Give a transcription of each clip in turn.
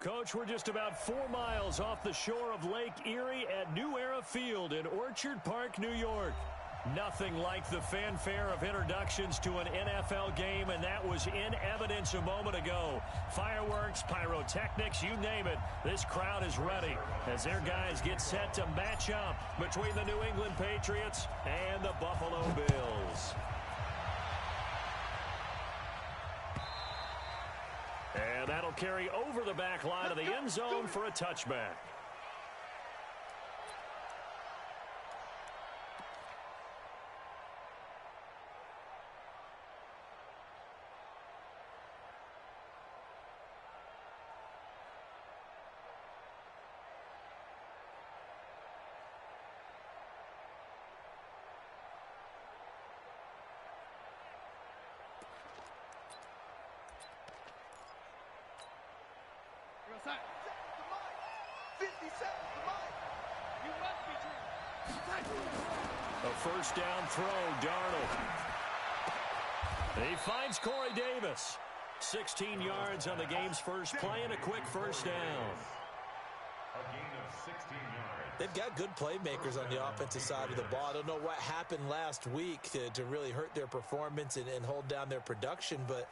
Coach, we're just about 4 miles off the shore of Lake Erie at New Era Field in Orchard Park, New York. Nothing like the fanfare of introductions to an NFL game, and that was in evidence a moment ago. Fireworks, pyrotechnics, you name it. This crowd is ready as their guys get set to match up between the New England Patriots and the Buffalo Bills. And that'll carry over the back line of the end zone for a touchback. A first down throw, Darnold. He finds Corey Davis. 16 yards on the game's first play and a quick first down. A gain of 16 yards. They've got good playmakers on the offensive side of the ball. I don't know what happened last week to really hurt their performance and hold down their production, but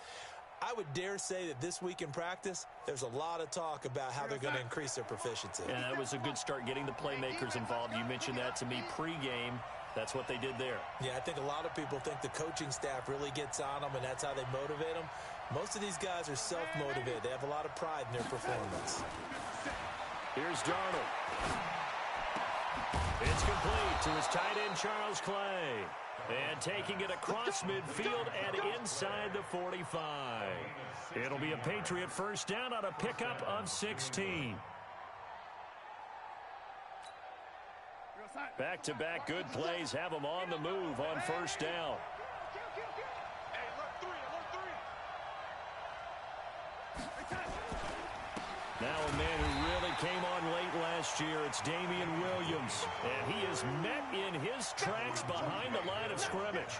I would dare say that this week in practice, there's a lot of talk about how they're going to increase their proficiency. And that was a good start getting the playmakers involved. You mentioned that to me pregame. That's what they did there. Yeah, I think a lot of people think the coaching staff really gets on them, and that's how they motivate them. Most of these guys are self-motivated. They have a lot of pride in their performance. Here's Darnold. It's complete to his tight end, Charles Clay. And taking it across midfield and inside the 45. It'll be a Patriot first down on a pickup of 16. Back-to-back good plays have them on the move on first down. Now a man who really came on late last year, it's Damian Williams. And he is met in his tracks behind the line of scrimmage.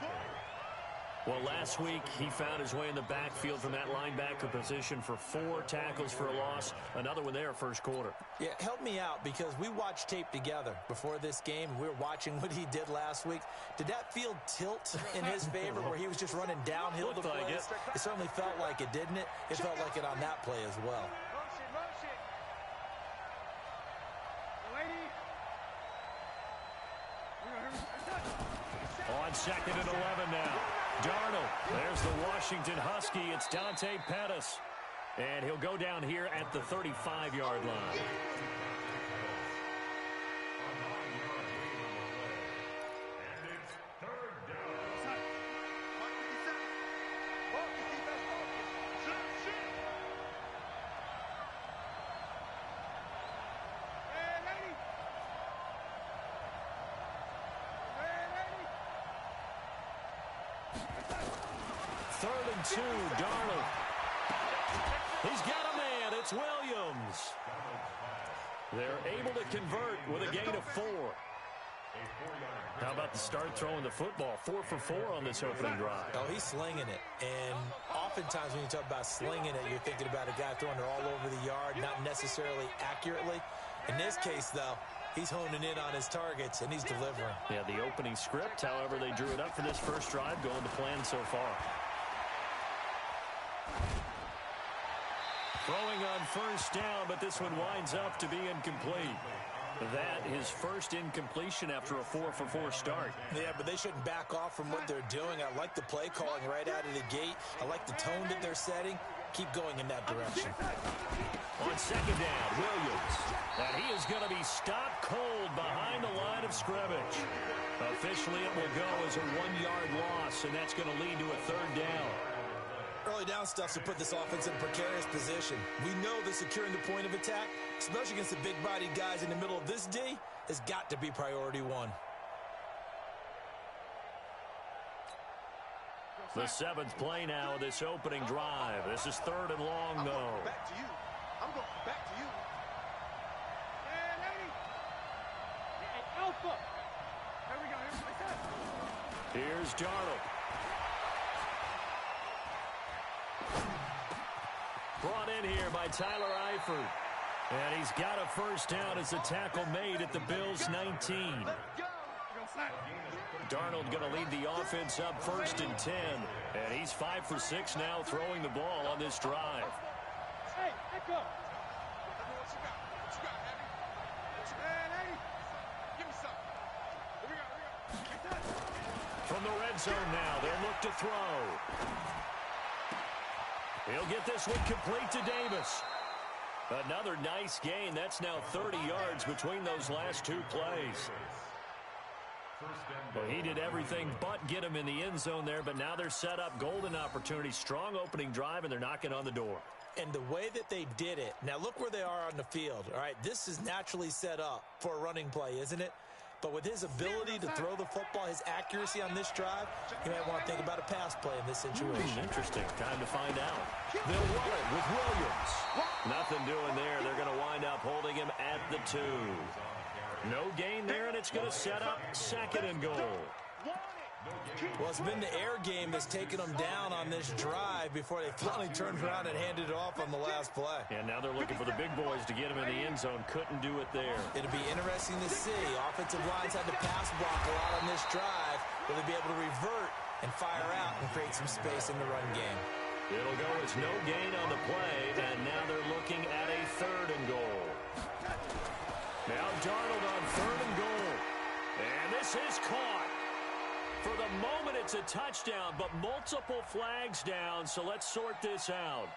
Well, last week he found his way in the backfield from that linebacker position for 4 tackles for a loss. Another one there first quarter. Yeah, help me out because we watched tape together before this game. We were watching what he did last week. Did that field tilt in his favor where he was just running downhill to plays? Like it certainly felt like it, didn't it? It felt like it on that play as well. On second and 11 now. Darnold. There's the Washington Husky. It's Dante Pettis. And he'll go down here at the 35-yard line. Third and 2, Darnold. He's got a man. It's Williams. They're able to convert with a gain of 4. How about the start throwing the football? 4 for 4 on this opening drive. Oh, he's slinging it. And oftentimes when you talk about slinging it, you're thinking about a guy throwing it all over the yard, not necessarily accurately. In this case, though, he's honing in on his targets, and he's delivering. Yeah, the opening script, however, they drew it up for this first drive, going to plan so far. Throwing on first down, but this one winds up to be incomplete. That his first incompletion after a 4 for 4 start. Yeah, but they shouldn't back off from what they're doing. I like the play calling right out of the gate. I like the tone that they're setting. Keep going in that direction. On second down, Williams. And he is going to be stopped cold behind the line of scrimmage. Officially, it will go as a 1-yard loss, and that's going to lead to a third down. Early down stuff to put this offense in a precarious position. We know that securing the point of attack, especially against the big-bodied guys in the middle of this D, has got to be priority 1. The 7th play now of this opening drive. This is third and long, though. Back to you. I'm going back to you. Hey, Alpha. Here we go. Here's Darnold. Brought in here by Tyler Eifert. And he's got a first down as the tackle made at the Bills' 19. Darnold going to lead the offense up 1st and 10. And he's 5 for 6 now throwing the ball on this drive. Hey, echo. What you got? What you got, Abby? Hey, lady. Give me some. Here we go. From the red zone now, they'll look to throw. He'll get this one complete to Davis. Another nice gain. That's now 30 yards between those last 2 plays. Well, he did everything but get him in the end zone there, but now they're set up. Golden opportunity, strong opening drive, and they're knocking on the door. And the way that they did it, now look where they are on the field. All right, this is naturally set up for a running play, isn't it? But with his ability to throw the football, his accuracy on this drive, you might want to think about a pass play in this situation. Interesting. Time to find out. They'll run it with Williams. Nothing doing there. They're going to wind up holding him at the 2. No gain there, and it's going to set up 2nd and goal. Well, it's been the air game that's taken them down on this drive before they finally turned around and handed it off on the last play. And now they're looking for the big boys to get him in the end zone. Couldn't do it there. It'll be interesting to see. Offensive lines had to pass block a lot on this drive. Will they be able to revert and fire out and create some space in the run game? It'll go as no gain on the play, and now they're looking at a 3rd and goal. Now Darnold on 3rd and goal. And this is caught. For the moment, it's a touchdown, but multiple flags down, so let's sort this out.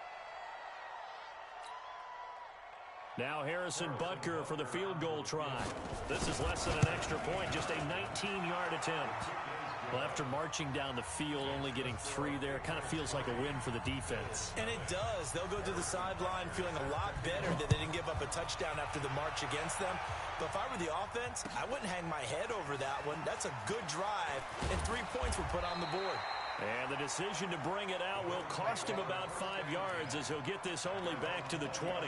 Now Harrison Butker for the field goal try. This is less than an extra point, just a 19-yard attempt. Well, after marching down the field, only getting 3 there, kind of feels like a win for the defense. And it does. They'll go to the sideline feeling a lot better that they didn't give up a touchdown after the march against them. But if I were the offense, I wouldn't hang my head over that one. That's a good drive, and 3 points were put on the board. And the decision to bring it out will cost him about 5 yards as he'll get this only back to the 20.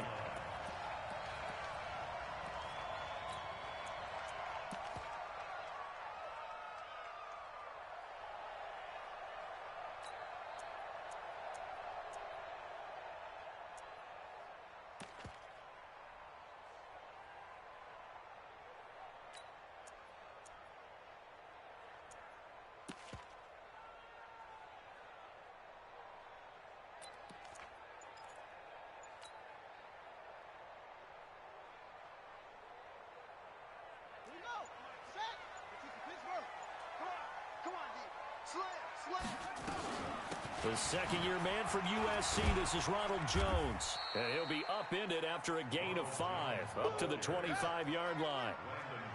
The second-year man from USC, this is Ronald Jones. And he'll be upended after a gain of 5, up to the 25-yard line.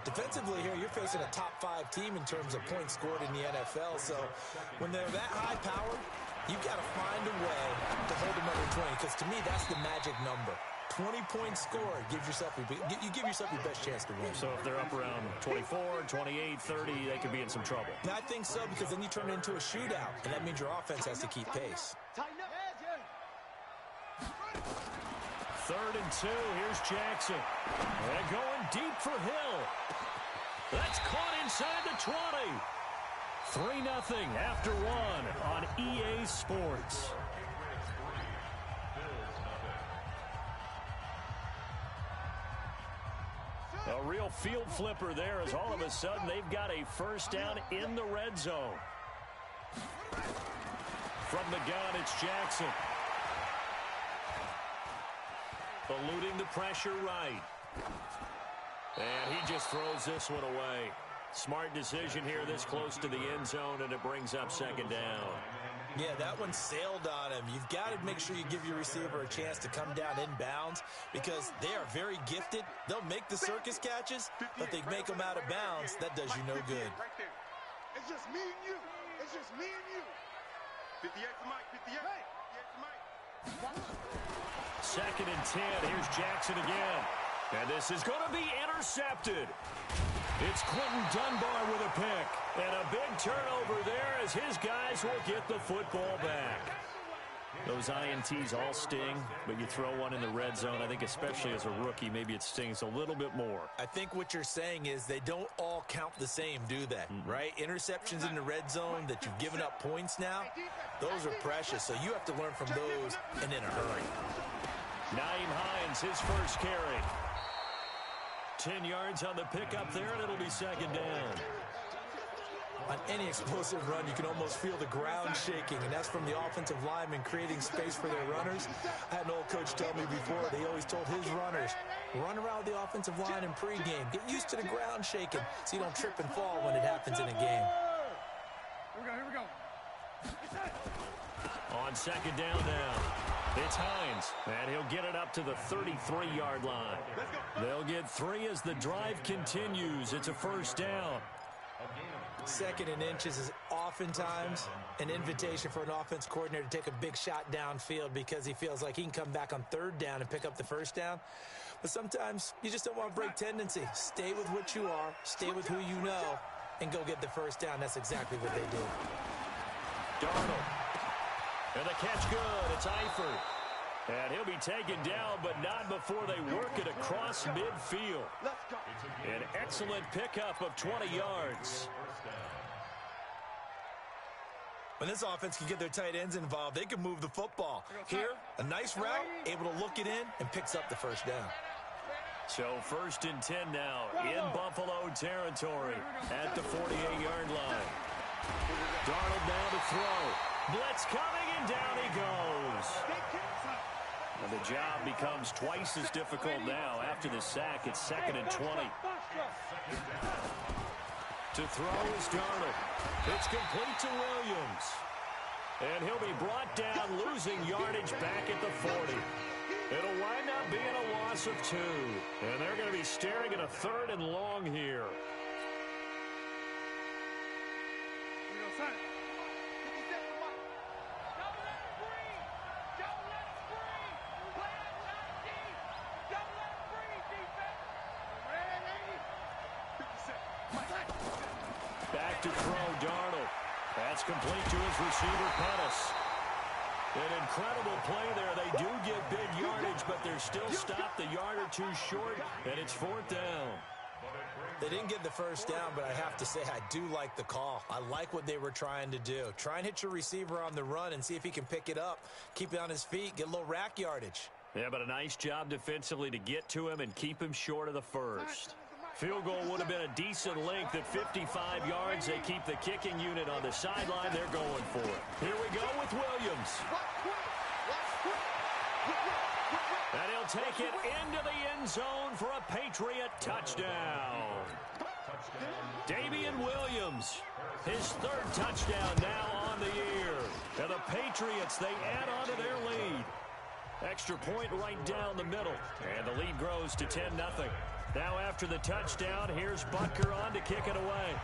Defensively here, you're facing a top-5 team in terms of points scored in the NFL. So when they're that high-powered, you've got to find a way to hold them under 20. Because to me, that's the magic number. 20 points scored, you give yourself your best chance to win. So if they're up around 24, 28, 30, they could be in some trouble. And I think so, because then you turn it into a shootout, and that means your offense has to keep pace. 3rd and 2, here's Jackson. And going deep for Hill. That's caught inside the 20. 3-0 after 1 on EA Sports. A real field flipper there as all of a sudden they've got a first down in the red zone. From the gun, it's Jackson. Eluding the pressure right. And he just throws this one away. Smart decision here this close to the end zone, and it brings up 2nd down. Yeah, that one sailed on him. You've got to make sure you give your receiver a chance to come down inbounds because they are very gifted. They'll make the circus catches, but they make them out of bounds. That does you no good. It's just me and you. It's just me and you. 58 for Mike. 58. 58 for Mike. 2nd and 10. Here's Jackson again. And this is going to be intercepted. It's Clinton Dunbar with a pick. And a big turnover there as his guys will get the football back. Those INTs all sting, but you throw one in the red zone, I think especially as a rookie, maybe it stings a little bit more. I think what you're saying is they don't all count the same, do they? Right? Interceptions in the red zone that you've given up points now, those are precious. So you have to learn from those and in a hurry. Nyheim Hines, his first carry. 10 yards on the pickup there, and it'll be second down. On any explosive run, you can almost feel the ground shaking, and that's from the offensive linemen creating space for their runners. I had an old coach tell me before, they always told his runners, run around the offensive line in pregame. Get used to the ground shaking so you don't trip and fall when it happens in a game. Here we go. On second down now, it's Hines, and he'll get it up to the 33-yard line. They'll get 3 as the drive continues. It's a first down. Second and inches is oftentimes an invitation for an offense coordinator to take a big shot downfield because he feels like he can come back on third down and pick up the first down. But sometimes you just don't want to break tendency. Stay with what you are, stay with who you know, and go get the first down. That's exactly what they did. Darnold. And the catch good. It's Eifert. And he'll be taken down, but not before they work it across midfield. An excellent pickup of 20 yards. When this offense can get their tight ends involved, they can move the football. Here, a nice route, able to look it in, and picks up the first down. So first and 10 now in Buffalo territory at the 48-yard line. Darnold now to throw. Blitz coming, and down he goes. And the job becomes twice as difficult now. After the sack, it's second and 20. To throw is Darnold. It's complete to Williams. And he'll be brought down, losing yardage back at the 40. It'll wind up being a loss of 2. And they're going to be staring at a third and long here. Back to throw, Darnold. That's complete to his receiver, Pettis. An incredible play there. They do get big yardage, but they're still stopped a yard or 2 short, and it's fourth down. They didn't get the first down, but I have to say I do like the call. I like what they were trying to do. Try and hit your receiver on the run and see if he can pick it up, keep it on his feet, get a little rack yardage. Yeah, but a nice job defensively to get to him and keep him short of the first. Field goal would have been a decent length at 55 yards. They keep the kicking unit on the sideline. They're going for it. Here we go with Williams. And he'll take it into the end zone for a Patriot touchdown. Damian Williams, his 3rd touchdown now on the year. And the Patriots, they add on to their lead. Extra point right down the middle. And the lead grows to 10-0. Now after the touchdown, here's Butker on to kick it away.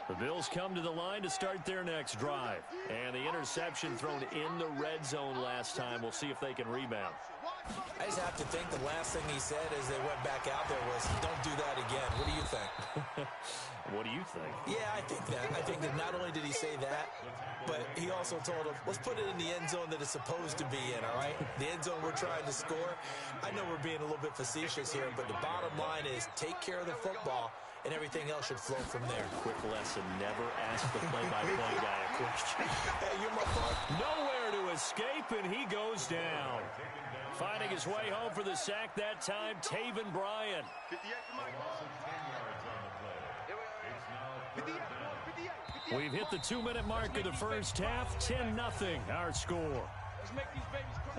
The Bills come to the line to start their next drive. And the interception thrown in the red zone last time. We'll see if they can rebound. I just have to think the last thing he said as they went back out there was, don't do that again. What do you think? What do you think? Yeah, I think that. I think that not only did he say that, but he also told him, let's put it in the end zone that it's supposed to be in, all right? The end zone we're trying to score. I know we're being a little bit facetious here, but the bottom line is take care of the football, and everything else should flow from there. Quick lesson, never ask the play-by-play guy a question. Hey, you're my partner. Nowhere to escape, and he goes down. Finding his way home for the sack that time, Taven Bryan. We've hit the 2-minute mark of the first half, 10-0 our score.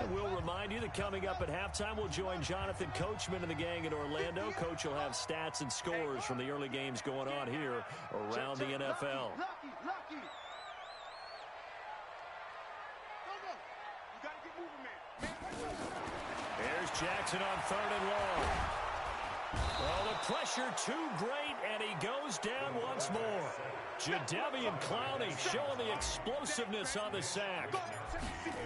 And we'll remind you that coming up at halftime, we'll join Jonathan Coachman and the gang in Orlando. Coach will have stats and scores from the early games going on here around the NFL. Here's Jackson on 3rd and long. Well, the pressure too great, and he goes down once more. Jadeveon Clowney showing the explosiveness on the sack.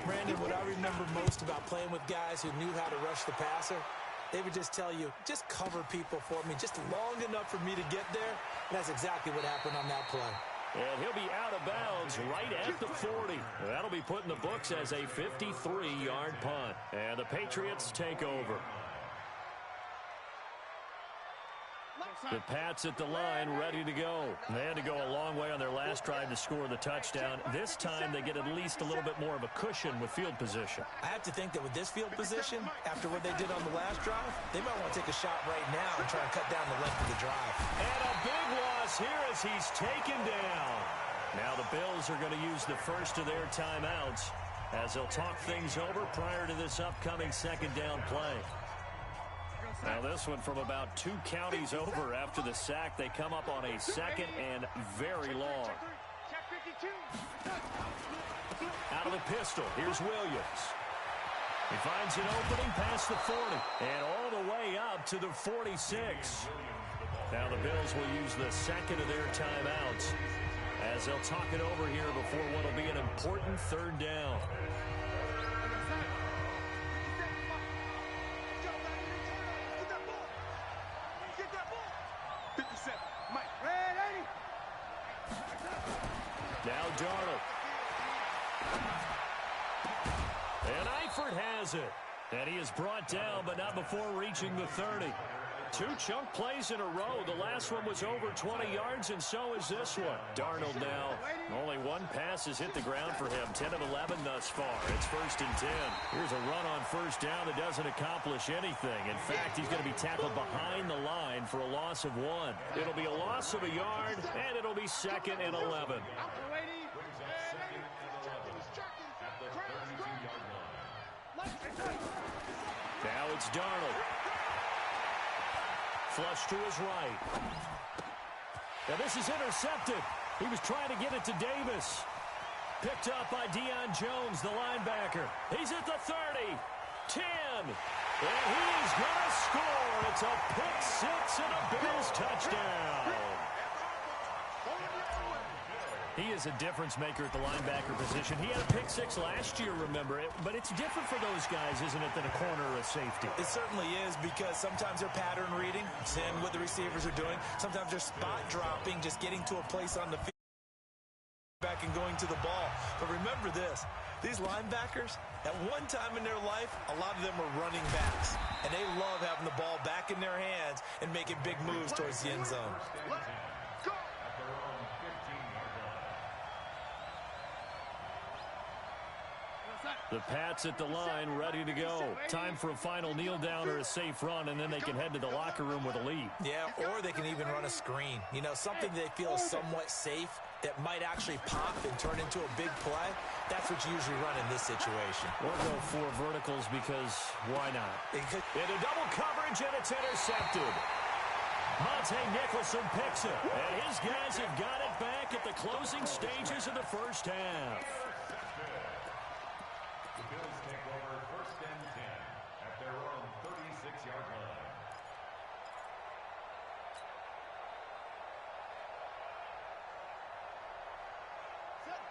Brandon, what I remember most about playing with guys who knew how to rush the passer, they would just tell you, just cover people for me, just long enough for me to get there. And that's exactly what happened on that play. And he'll be out of bounds right at the 40. That'll be put in the books as a 53-yard punt. And the Patriots take over. The Pats at the line, ready to go. They had to go a long way on their last drive to score the touchdown. This time they get at least a little bit more of a cushion with field position. I have to think that with this field position, after what they did on the last drive, they might want to take a shot right now and try and cut down the length of the drive. And a big loss here as he's taken down. Now the Bills are going to use the first of their timeouts as they'll talk things over prior to this upcoming second down play. Now this one from about 2 counties over after the sack. They come up on a second and very long. Out of the pistol, here's Williams. He finds an opening past the 40 and all the way up to the 46. Now the Bills will use the second of their timeouts as they'll talk it over here before what will be an important third down. Now Darnold. And Eifert has it. And he is brought down, but not before reaching the 30. 2 chunk plays in a row. The last one was over 20 yards, and so is this one. Darnold now. Only 1 pass has hit the ground for him. 10 of 11 thus far. It's 1st and 10. Here's a run on first down that doesn't accomplish anything. In fact, he's going to be tackled behind the line for a loss of 1. It'll be a loss of a yard, and it'll be 2nd and 11. Now it's Darnold. Flush to his right. Now this is intercepted. He was trying to get it to Davis. Picked up by Deion Jones, the linebacker. He's at the 30. 10. And he's going to score. It's a pick 6 and a Bills touchdown. He is a difference maker at the linebacker position. He had a pick 6 last year, remember it. But it's different for those guys, isn't it, than a corner or a safety? It certainly is, because sometimes they're pattern reading, seeing what the receivers are doing. Sometimes they're spot dropping, just getting to a place on the field back and going to the ball. But remember this, these linebackers, at one time in their life, a lot of them were running backs. And they love having the ball back in their hands and making big moves towards the end zone. The Pats at the line, ready to go. Time for a final kneel down or a safe run, and then they can head to the locker room with a lead. Yeah, or they can even run a screen. You know, something they feel is somewhat safe that might actually pop and turn into a big play. That's what you usually run in this situation. Or go for verticals, because why not? Into double coverage, and it's intercepted. Monte Nicholson picks it, and his guys have got it back at the closing stages of the first half.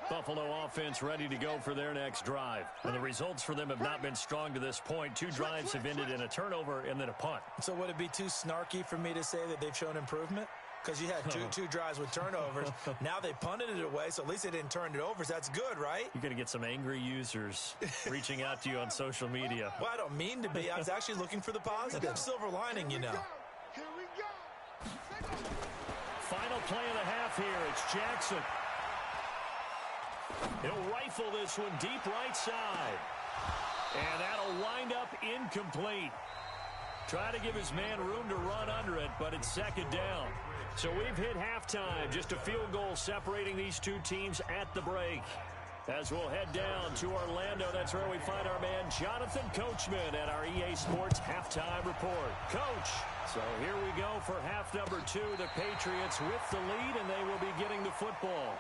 Buffalo offense ready to go for their next drive. And the results for them have not been strong to this point. 2 drives have ended in a turnover and then a punt. So would it be too snarky for me to say that they've shown improvement? Because you had two drives with turnovers. Now they punted it away, so at least they didn't turn it over. So that's good, right? You're going to get some angry users reaching out to you on social media. Well, I don't mean to be. I was actually looking for the positive. Silver lining, you know. Here we go. Final play of the half here. It's Jackson. He'll rifle this one deep right side. And that'll wind up incomplete. Try to give his man room to run under it, but it's second down. So we've hit halftime. Just a field goal separating these 2 teams at the break. As we'll head down to Orlando, that's where we find our man Jonathan Coachman at our EA Sports Halftime Report. Coach, so here we go for half number 2. The Patriots with the lead, and they will be getting the football.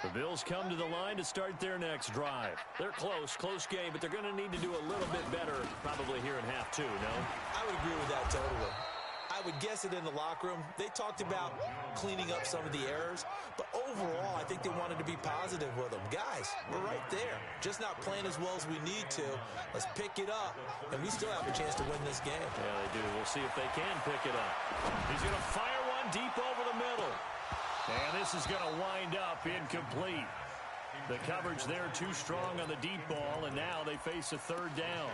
The Bills come to the line to start their next drive. They're close game, but they're going to need to do a little bit better probably here in half two, no? I would agree with that totally. I would guess it in the locker room. They talked about cleaning up some of the errors, but overall, I think they wanted to be positive with them. Guys, we're right there. Just not playing as well as we need to. Let's pick it up, and we still have a chance to win this game. Yeah, they do. We'll see if they can pick it up. He's going to fire one deep over the middle. And this is going to wind up incomplete. The coverage there too strong on the deep ball, and now they face a third down.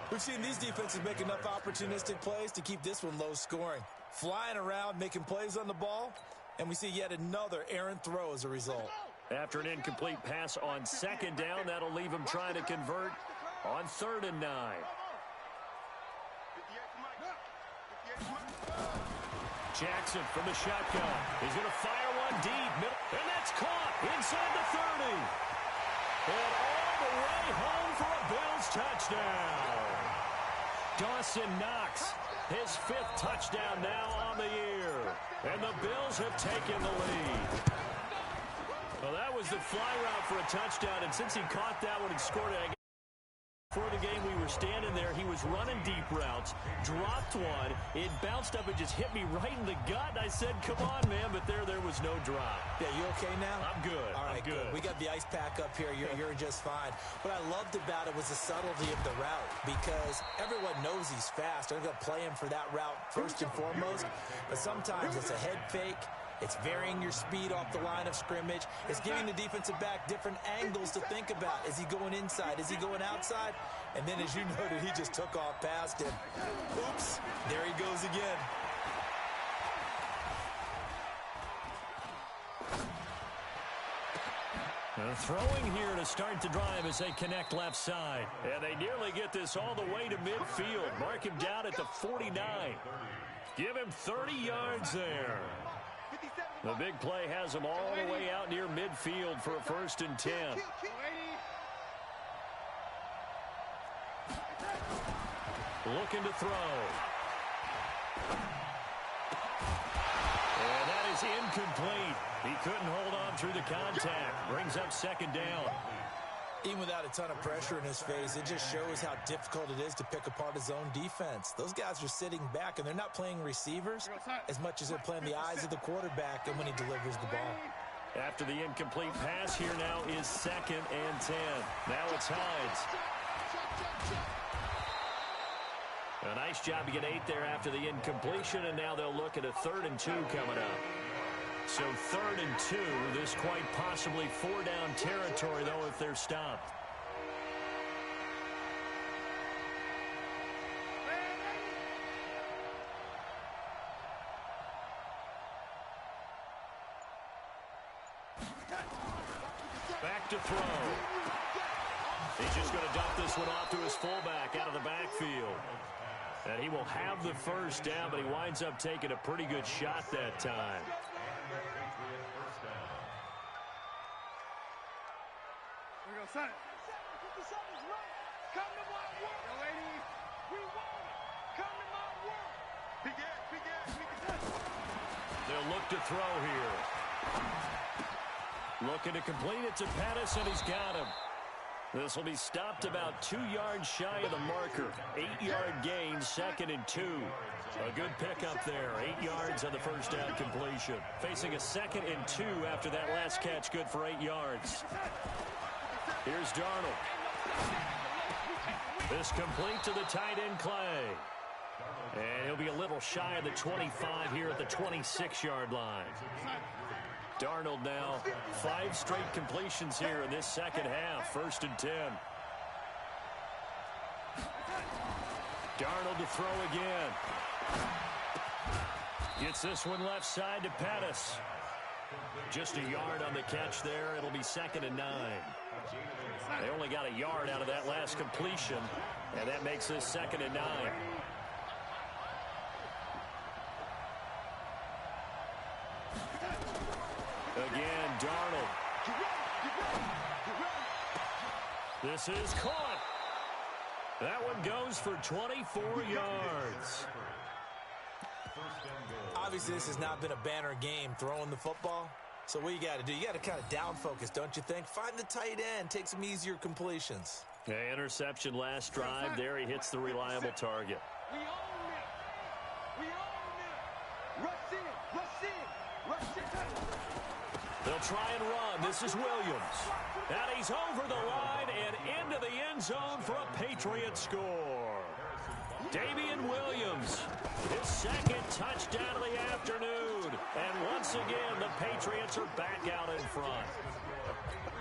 We've seen these defenses make enough opportunistic plays to keep this one low scoring. Flying around, making plays on the ball, and we see yet another errant throw as a result. After an incomplete pass on second down, that'll leave him trying to convert on 3rd and 9. Jackson from the shotgun. He's going to fire one deep. And that's caught inside the 30. And all the way home for a Bills touchdown. Dawson Knox, his 5th touchdown now on the year. And the Bills have taken the lead. Well, that was the fly route for a touchdown. And since he caught that one and scored it, before the game, we were standing there. He was running deep routes, dropped one. It bounced up and just hit me right in the gut. I said, come on, man, but there was no drop. Yeah, you okay now? I'm good. All right, good. We got the ice pack up here. You're just fine. What I loved about it was the subtlety of the route because everyone knows he's fast. They're going to play him for that route first and foremost, but sometimes it's a head fake. It's varying your speed off the line of scrimmage. It's giving the defensive back different angles to think about. Is he going inside? Is he going outside? And then, as you noted, he just took off past him. Oops, there he goes again. Throwing here to start the drive as they connect left side. And they nearly get this all the way to midfield. Mark him down at the 49. Give him 30 yards there. The big play has him all the way out near midfield for a 1st and 10. Looking to throw. And that is incomplete. He couldn't hold on through the contact. Brings up 2nd down. Even without a ton of pressure in his face, it just shows how difficult it is to pick apart his own defense. Those guys are sitting back, and they're not playing receivers as much as they're playing the eyes of the quarterback and when he delivers the ball. After the incomplete pass, here now is 2nd and 10. Now it's Hines. A nice job to get 8 there after the incompletion, and now they'll look at a 3rd and 2 coming up. So 3rd and 2, this quite possibly 4-down territory, though, if they're stopped. Back to throw. He's just going to dump this one off to his fullback out of the backfield. And he will have the 1st down, but he winds up taking a pretty good shot that time. Here we go, son. 57's right. Come to my work. Yo, lady, we want it. Come to my work. Big ass. They'll look to throw here. Looking to complete it to Pettis, and he's got him. This will be stopped about 2 yards shy of the marker. 8-yard gain, 2nd and 2. A good pickup there. 8 yards on the 1st down completion. Facing a 2nd and 2 after that last catch, good for 8 yards. Here's Darnold. This complete to the tight end, Clay. And he'll be a little shy of the 25 here at the 26-yard line. Darnold now 5 straight completions here in this 2nd half. 1st and 10. Darnold to throw again. Gets this one left side to Pettis. Just a yard on the catch there. It'll be 2nd and 9. They only got a yard out of that last completion, and that makes this 2nd and 9. Again, Darnold. This is caught. That one goes for 24 yards. Obviously, this has not been a banner game throwing the football. So what you got to do, you got to kind of down focus, don't you think? Find the tight end, take some easier completions. Yeah, interception last drive. There he hits the reliable target. We own it. We own it. Rush in. Rush in. Rush in. They'll try and run. This is Williams. And he's over the line and into the end zone for a Patriot score. Damian Williams, his second touchdown of the afternoon. And once again, the Patriots are back out in front.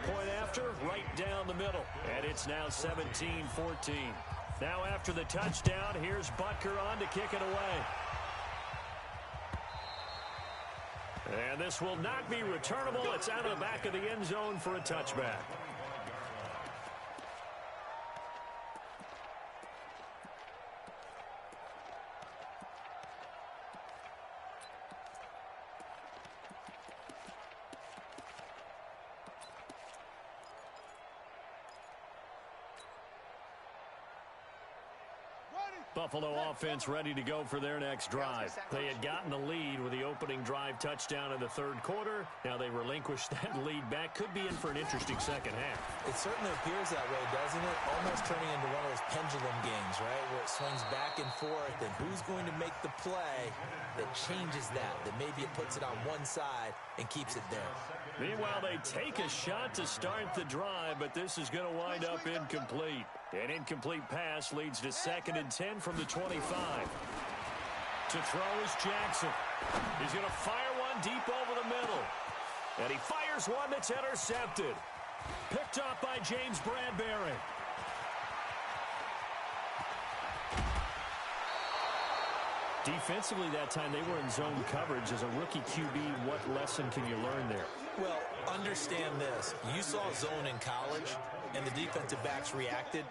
Point after, right down the middle. And it's now 17-14. Now after the touchdown, here's Butker on to kick it away. And this will not be returnable. It's out of the back of the end zone for a touchback. Buffalo offense ready to go for their next drive. They had gotten the lead with the opening drive touchdown in the third quarter. Now they relinquished that lead back. Could be in for an interesting second half. It certainly appears that way, doesn't it? Almost turning into one of those pendulum games, right? Where it swings back and forth, and who's going to make the play that changes that maybe it puts it on one side and keeps it there. Meanwhile, they take a shot to start the drive, but this is going to wind up incomplete. An incomplete pass leads to 2nd and 10 from the 25. To throw is Jackson. He's going to fire one deep over the middle. And he fires one that's intercepted. Picked up by James Bradbury. Defensively that time, they were in zone coverage. As a rookie QB, what lesson can you learn there? Well, understand this. You saw zone in college, and the defensive backs reacted,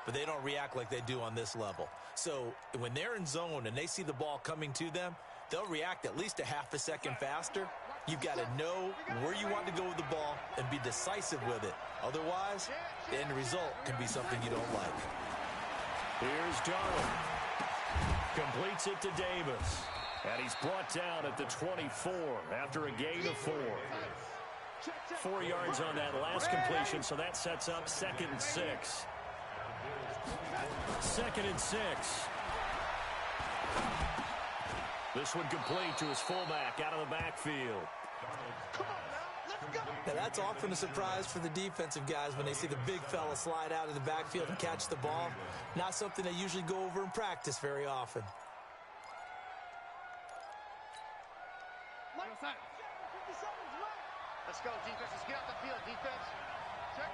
but they don't react like they do on this level. So when they're in zone and they see the ball coming to them, they'll react at least a half a second faster. You've got to know where you want to go with the ball and be decisive with it. Otherwise, the end result can be something you don't like. Here's Darnold. Completes it to Davis. And he's brought down at the 24 after a gain of 4. 4 yards on that last completion, so that sets up 2nd and 6. 2nd and 6. This one complete to his fullback out of the backfield. Now that's often a surprise for the defensive guys when they see the big fella slide out of the backfield and catch the ball. Not something they usually go over in practice very often. Let's go, defense. Let's get out the field, defense. Check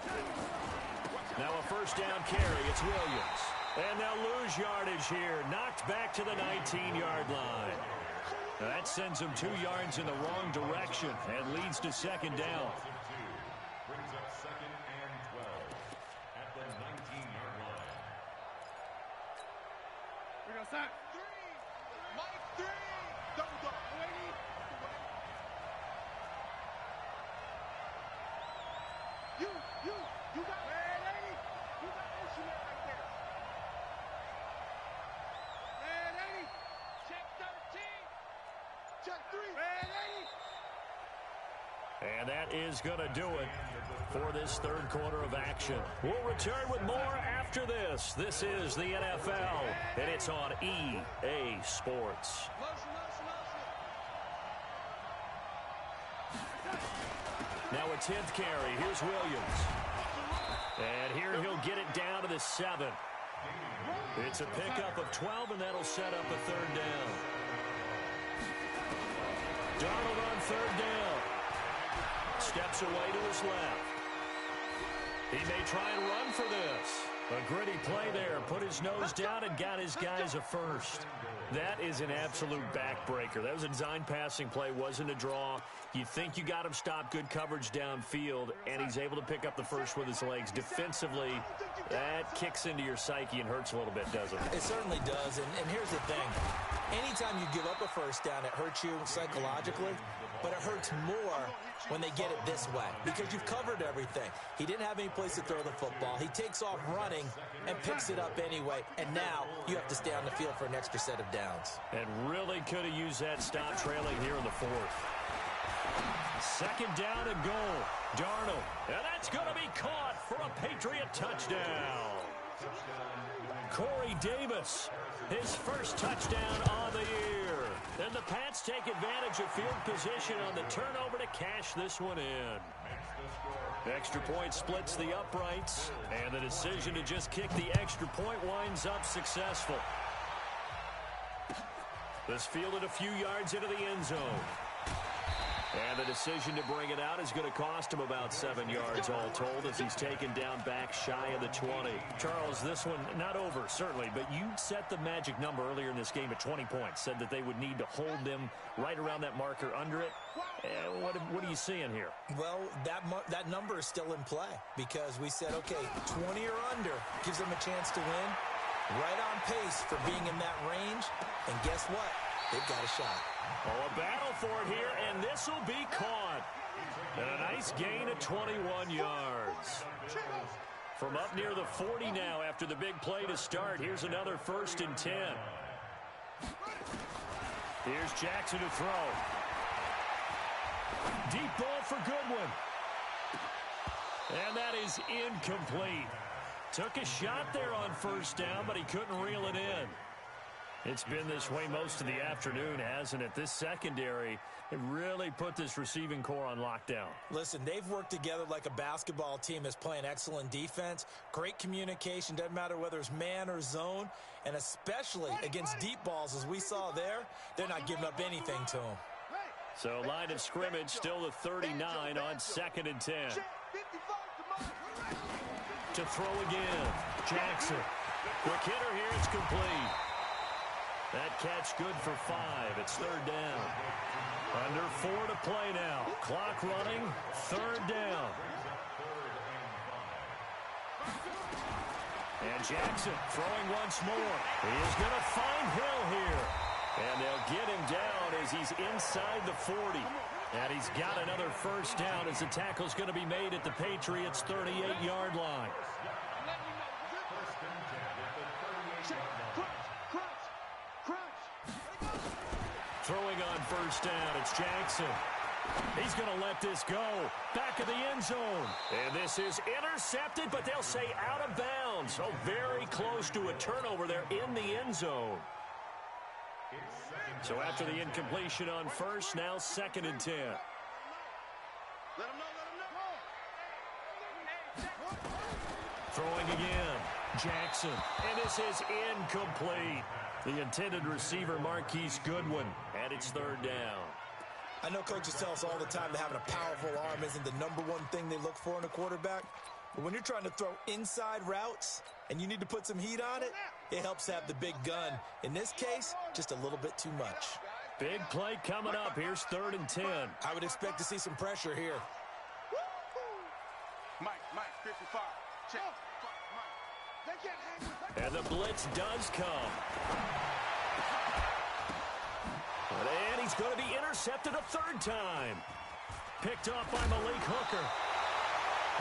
99. Now a first down carry. It's Williams. And they'll lose yardage here. Knocked back to the 19-yard line. Now that sends them 2 yards in the wrong direction and leads to 2nd down. Brings up 2nd and 12 at the 19-yard line. We're going to start. 3. Mike 3. Double dog. You got man 80. You got Ocean right there. Man 80. Check 13. Check 3. Man 80. And that is going to do it for this third quarter of action. We'll return with more after this. This is the NFL, and it's on EA Sports. Now a 10th carry. Here's Williams. And here he'll get it down to the 7. It's a pickup of 12, and that'll set up a 3rd down. Darnold on 3rd down. Steps away to his left. He may try and run for this. A gritty play there. Put his nose down and got his guys a first. That is an absolute backbreaker. That was a design passing play. Wasn't a draw. You think you got him stopped, good coverage downfield, and he's able to pick up the first with his legs. Defensively, that kicks into your psyche and hurts a little bit, doesn't it? It certainly does, and here's the thing. Anytime you give up a first down, it hurts you psychologically, but it hurts more when they get it this way because you've covered everything. He didn't have any place to throw the football. He takes off running and picks it up anyway, and now you have to stay on the field for an extra set of downs. And really could have used that stop trailing here in the 4th. Second down and goal. Darnold. And that's going to be caught for a Patriot touchdown. Corey Davis, his first touchdown on the year. And the Pats take advantage of field position on the turnover to cash this one in. Extra point splits the uprights, and the decision to just kick the extra point winds up successful. This fielded a few yards into the end zone. And the decision to bring it out is going to cost him about 7 yards all told as he's taken down back shy of the 20. Charles, this one not over, certainly, but you set the magic number earlier in this game at 20 points, said that they would need to hold them right around that marker under it. What are you seeing here? Well, that number is still in play because we said, okay, 20 or under gives them a chance to win. Right on pace for being in that range. And guess what? They've got a shot. Oh, a battle for it here, and this will be caught. And a nice gain of 21 yards. From up near the 40 now after the big play to start. Here's another 1st and 10. Here's Jackson to throw. Deep ball for Goodwin. And that is incomplete. Took a shot there on 1st down, but he couldn't reel it in. It's been this way most of the afternoon, hasn't it? This secondary, it really put this receiving core on lockdown. Listen, they've worked together like a basketball team that's playing excellent defense. Great communication, doesn't matter whether it's man or zone. And especially against deep balls, as we saw there, they're not giving up anything to them. So line of scrimmage still the 39 on 2nd and 10. To throw again, Jackson. Quick hitter here, it's complete. That catch good for 5. It's 3rd down. Under 4 to play now. Clock running, 3rd down. And Jackson throwing once more. He is going to find Hill here. And they'll get him down as he's inside the 40. And he's got another 1st down as the tackle's going to be made at the Patriots' 38-yard line. Throwing on 1st down, it's Jackson. He's going to let this go. Back of the end zone. And this is intercepted, but they'll say out of bounds. So very close to a turnover there in the end zone. So after the incompletion on 1st, now 2nd and 10. Throwing again. Jackson. And this is incomplete. The intended receiver, Marquise Goodwin. And it's 3rd down. I know coaches tell us all the time that having a powerful arm isn't the #1 thing they look for in a quarterback. But when you're trying to throw inside routes and you need to put some heat on it, it helps have the big gun. In this case, just a little bit too much. Big play coming up. Here's 3rd and 10. I would expect to see some pressure here. Mike, 55. Check. And the blitz does come. And he's going to be intercepted a 3rd time. Picked off by Malik Hooker.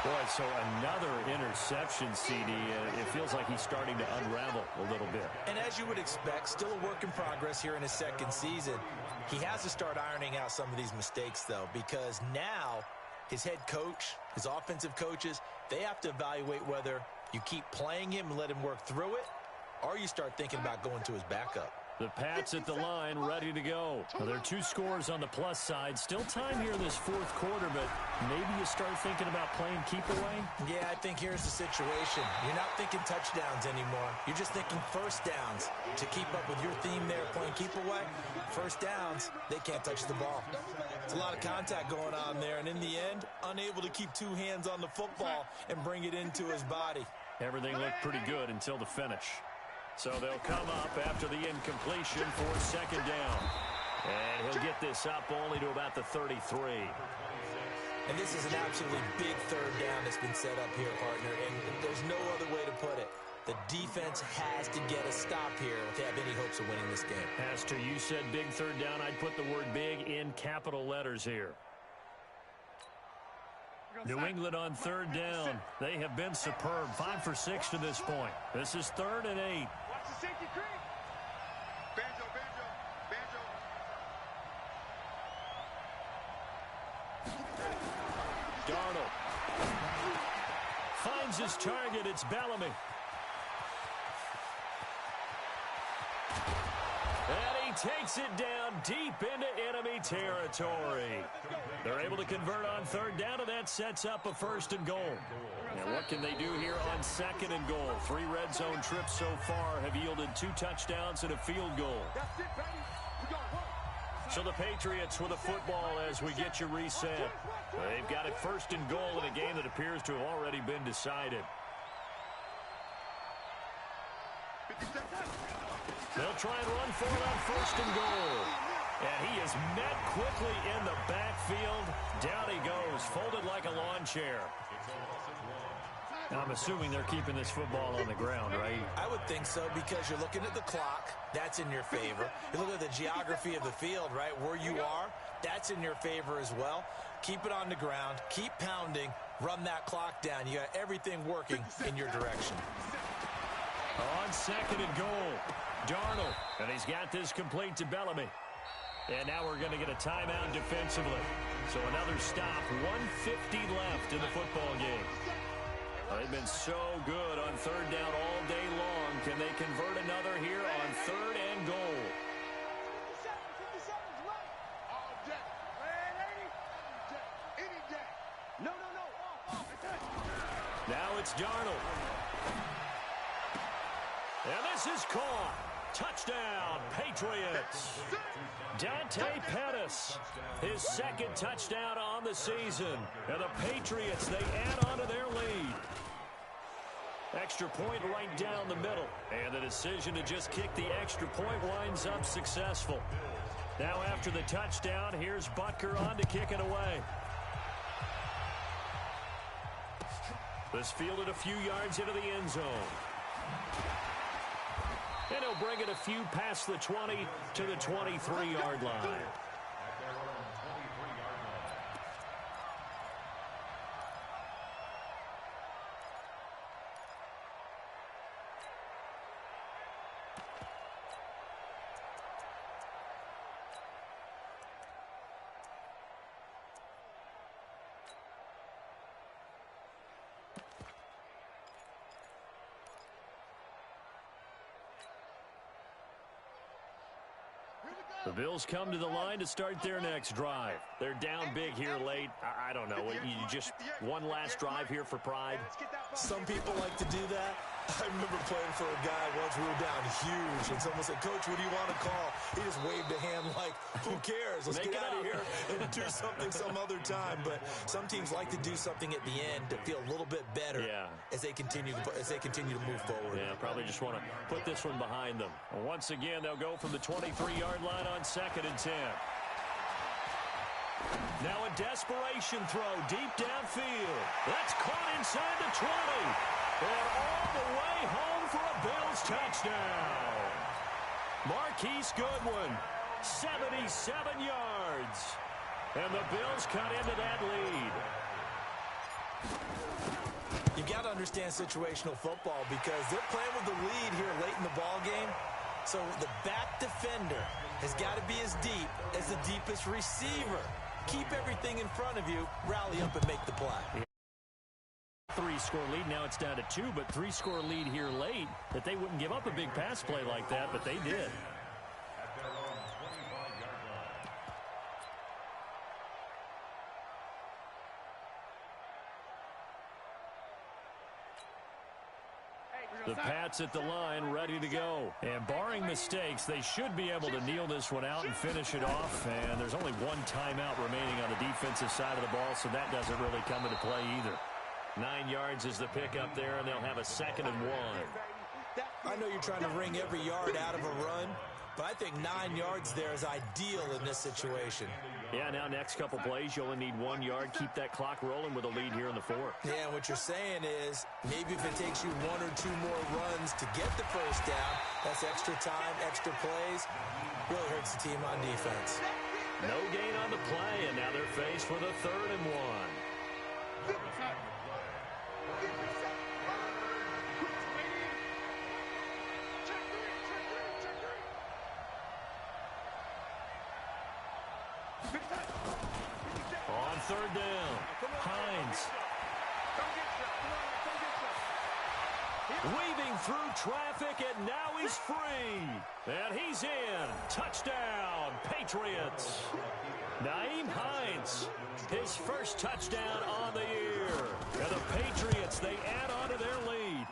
Boy, so another interception, CD. It feels like he's starting to unravel a little bit. And as you would expect, still a work in progress here in his 2nd season. He has to start ironing out some of these mistakes, though, because now his head coach, his offensive coaches, they have to evaluate whether you keep playing him and let him work through it, or you start thinking about going to his backup. The Pats at the line, ready to go. Well, there are 2 scores on the plus side. Still time here in this 4th quarter, but maybe you start thinking about playing keep away? Yeah, I think here's the situation. You're not thinking touchdowns anymore. You're just thinking 1st downs. To keep up with your theme there, playing keep away, 1st downs, they can't touch the ball. It's a lot of contact going on there, and in the end, unable to keep 2 hands on the football and bring it into his body. Everything looked pretty good until the finish. So they'll come up after the incompletion for 2nd down. And he'll get this up only to about the 33. And this is an absolutely big 3rd down that's been set up here, partner. And there's no other way to put it. The defense has to get a stop here if they have any hopes of winning this game. Pastor, you said big 3rd down. I'd put the word big in capital letters here. New England on 3rd down. They have been superb. 5 for 6 to this point. This is 3rd and 8. Watch the safety creep. Banjo. finds his target. It's Bellamy. And he takes it down deep into enemy territory. They're able to convert on third down, and that sets up a 1st and goal. And what can they do here on 2nd and goal? 3 red zone trips so far have yielded 2 touchdowns and a field goal. So the Patriots with a football as we get you reset. They've got it 1st and goal in a game that appears to have already been decided. They'll try and run for it on 1st and goal. And he is met quickly in the backfield. Down he goes, folded like a lawn chair. I'm assuming they're keeping this football on the ground, right? I would think so, because you're looking at the clock. That's in your favor. You look at the geography of the field, right? Where you are, that's in your favor as well. Keep it on the ground. Keep pounding. Run that clock down. You got everything working in your direction. On 2nd and goal, Darnold. And he's got this complete to Bellamy. And now we're going to get a timeout defensively. So another stop, 1:50 left in the football game. They've been so good on third down all day long. Can they convert another here on 3rd and goal? Now it's Darnold. And this is caught. Touchdown, Patriots. Dante Pettis, his 2nd touchdown on the season. And the Patriots, they add on to their lead. Extra point right down the middle. And the decision to just kick the extra point winds up successful. Now after the touchdown, here's Butker on to kick it away. This fielded a few yards into the end zone. And he'll bring it a few past the 20 to the 23-yard line. The Bills come to the line to start their next drive. They're down big here late. I don't know. You just one last drive here for pride? Some people like to do that. I remember playing for a guy once. We were down huge, and someone said, "Coach, what do you want to call?" He just waved a hand like, "Who cares? Let's get out of here and do something some other time." But some teams like to do something at the end to feel a little bit better as they continue to move forward. Yeah, probably just want to put this one behind them. Once again, they'll go from the 23-yard line on 2nd and 10. Now a desperation throw deep downfield. That's caught inside the 20. And all the way home for a Bills touchdown. Marquise Goodwin, 77 yards. And the Bills cut into that lead. You got to understand situational football, because they're playing with the lead here late in the ball game. So the back defender has got to be as deep as the deepest receiver. Keep everything in front of you, rally up and make the play. 3-score lead. Now it's down to 2, but 3-score lead here late. That they wouldn't give up a big pass play like that, but they did. The Pats at the line, ready to go. And barring mistakes, they should be able to kneel this one out and finish it off. And there's only one timeout remaining on the defensive side of the ball, so that doesn't really come into play either. 9 yards is the pickup there, and they'll have a 2nd and 1. I know you're trying to wring every yard out of a run, but I think 9 yards there is ideal in this situation. Yeah, now next couple plays, you only need 1 yard. Keep that clock rolling with a lead here in the 4th. Yeah, and what you're saying is maybe if it takes you 1 or 2 more runs to get the first down, that's extra time, extra plays. Really hurts the team on defense. No gain on the play, and now they're faced with a 3rd and 1. On 3rd down, Hines. Weaving through traffic, and now he's free. And he's in. Touchdown, Patriots. Nyheim Hines, his first touchdown on the year. And the Patriots, they add on to their lead.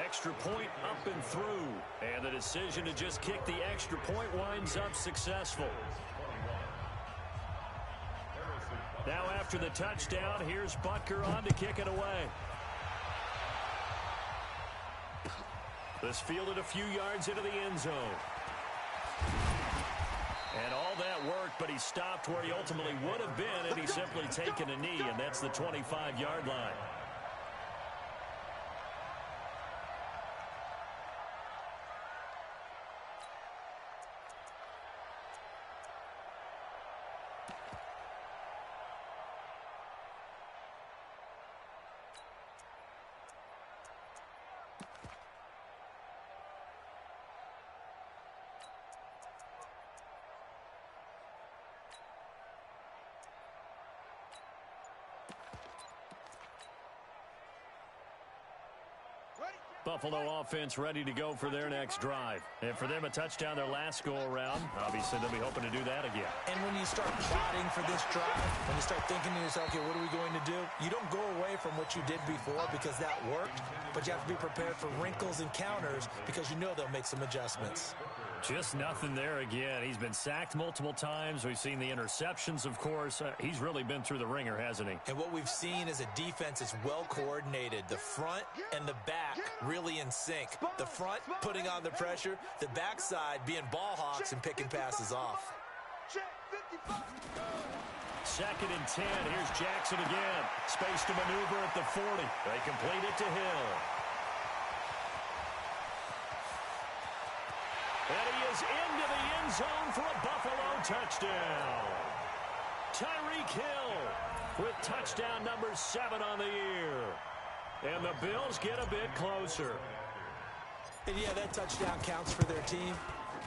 Extra point up and through. And the decision to just kick the extra point winds up successful. Now after the touchdown, here's Butker on to kick it away. This fielded a few yards into the end zone. And all that worked, but he stopped where he ultimately would have been had he simply taken a knee, and that's the 25-yard line. Buffalo offense ready to go for their next drive. And for them, a touchdown their last go-around. Obviously, they'll be hoping to do that again. And when you start plotting for this drive, when you start thinking to yourself, okay, what are we going to do? You don't go away from what you did before because that worked, but you have to be prepared for wrinkles and counters because you know they'll make some adjustments. Just nothing there again. He's been sacked multiple times. We've seen the interceptions, of course. He's really been through the ringer, hasn't he? And what we've seen is a defense that's well coordinated. The front and the back really in sync. The front putting on the pressure, the backside being ball hawks and picking passes off. Second and 10. Here's Jackson again. Space to maneuver at the 40. They complete it to Hill. And he is into the end zone for a Buffalo touchdown. Tyreek Hill with touchdown number 7 on the year. And the Bills get a bit closer. And yeah, that touchdown counts for their team,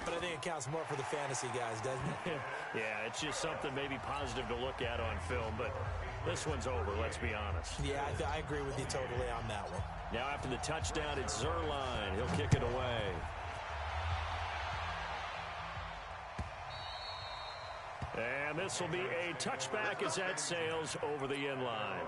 but I think it counts more for the fantasy guys, doesn't it? Yeah, it's just something maybe positive to look at on film, but this one's over, let's be honest. Yeah, I agree with you totally on that one. Now after the touchdown, it's Zuerlein. He'll kick it away. And this will be a touchback as that sails over the end line.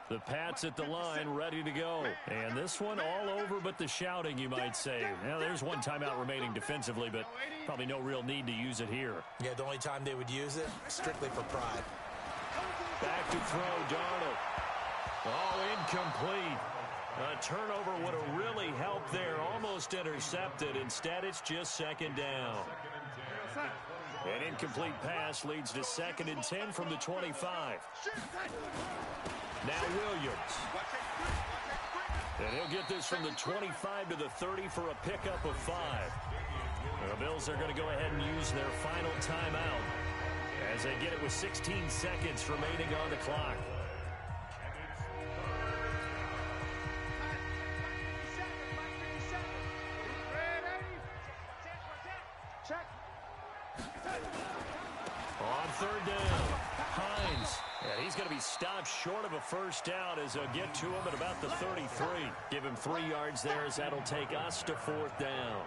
The Pats at the line, ready to go. And this one all over but the shouting, you might say. Now, there's one timeout remaining defensively, but probably no real need to use it here. Yeah, the only time they would use it, strictly for pride. Back to throw, Darnold. Oh, incomplete. A turnover would have really helped there. Almost intercepted. Instead, it's just second down. An incomplete pass leads to 2nd and 10 from the 25. Now Williams. And he'll get this from the 25 to the 30 for a pickup of 5. The Bills are going to go ahead and use their final timeout as they get it with 16 seconds remaining on the clock. On 3rd down, Hines. And he's going to be stopped short of a first down as they'll get to him at about the 33. Give him 3 yards there as that'll take us to 4th down.